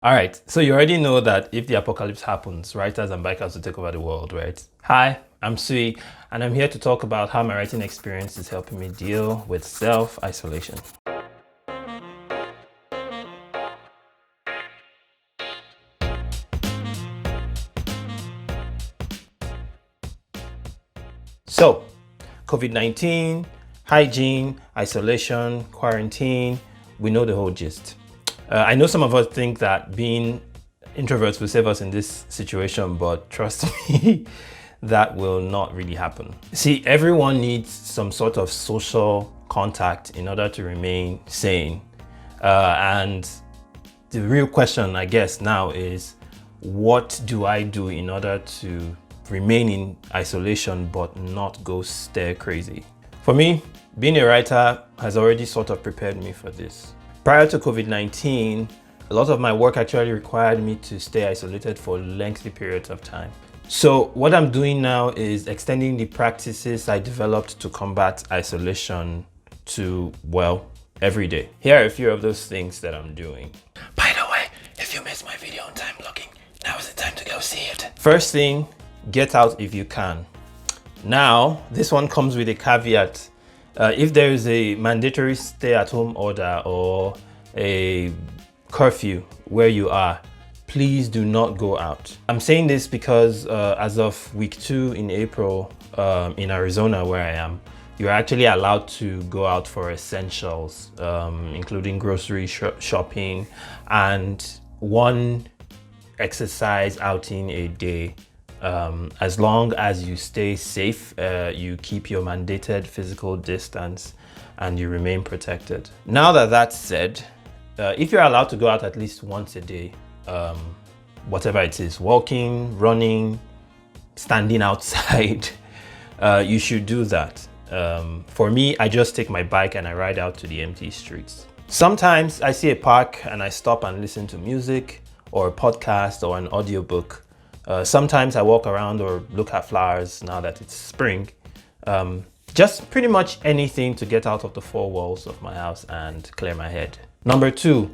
All right, so you already know that if the apocalypse happens, writers and bikers will take over the world, right? Hi, I'm Suyi, and I'm here to talk about how my writing experience is helping me deal with self-isolation. So, COVID-19, hygiene, isolation, quarantine, we know the whole gist. I know some of us think that being introverts will save us in this situation, but trust me, that will not really happen. See, everyone needs some sort of social contact in order to remain sane. And the real question, I guess, now is, what do I do in order to remain in isolation but not go stir crazy? For me, being a writer has already sort of prepared me for this. Prior to COVID-19, a lot of my work actually required me to stay isolated for lengthy periods of time. So what I'm doing now is extending the practices I developed to combat isolation to, well, every day. Here are a few of those things that I'm doing. By the way, if you missed my video on time blocking, now is the time to go see it. First thing, get out if you can. Now, this one comes with a caveat. If there is a mandatory stay-at-home order or a curfew where you are, please do not go out. I'm saying this because as of week 2 in April in Arizona, where I am, you're actually allowed to go out for essentials, including grocery shopping and one exercise outing a day. As long as you stay safe, you keep your mandated physical distance and you remain protected. Now that that's said, if you're allowed to go out at least once a day, whatever it is, walking, running, standing outside, you should do that. For me, I just take my bike and I ride out to the empty streets. Sometimes I see a park and I stop and listen to music or a podcast or an audiobook. Sometimes I walk around or look at flowers now that it's spring. Just pretty much anything to get out of the 4 walls of my house and clear my head. Number 2,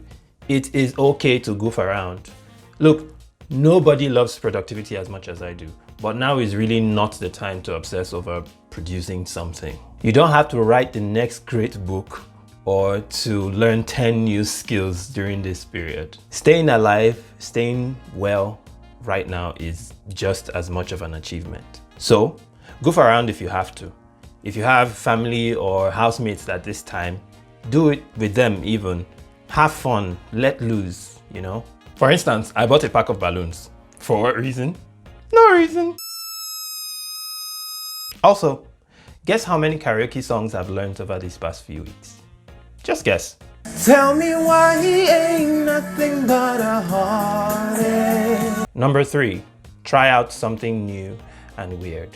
it is okay to goof around. Look, nobody loves productivity as much as I do, but now is really not the time to obsess over producing something. You don't have to write the next great book or to learn 10 new skills during this period. Staying alive, staying well right now is just as much of an achievement. So, goof around if you have to. If you have family or housemates at this time, do it with them even. Have fun, let loose, you know? For instance, I bought a pack of balloons. For what reason? No reason. Also, guess how many karaoke songs I've learned over these past few weeks? Just guess. Tell me why he ain't nothing but a heartache. Number 3, try out something new and weird.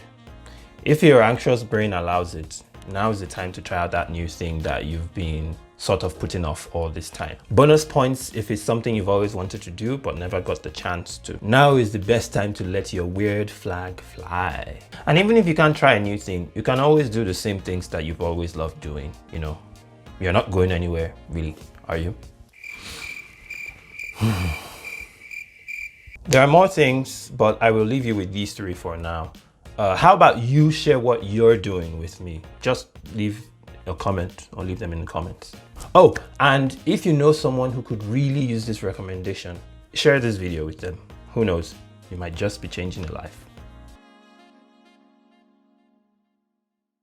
If your anxious brain allows it, now is the time to try out that new thing that you've been sort of putting off all this time. Bonus points if it's something you've always wanted to do but never got the chance to. Now is the best time to let your weird flag fly. And even if you can't try a new thing, you can always do the same things that you've always loved doing, you know. You're not going anywhere, really, are you? There are more things, but I will leave you with these 3 for now. How about you share what you're doing with me? Just leave a comment or leave them in the comments. Oh, and if you know someone who could really use this recommendation, share this video with them. Who knows, you might just be changing their life.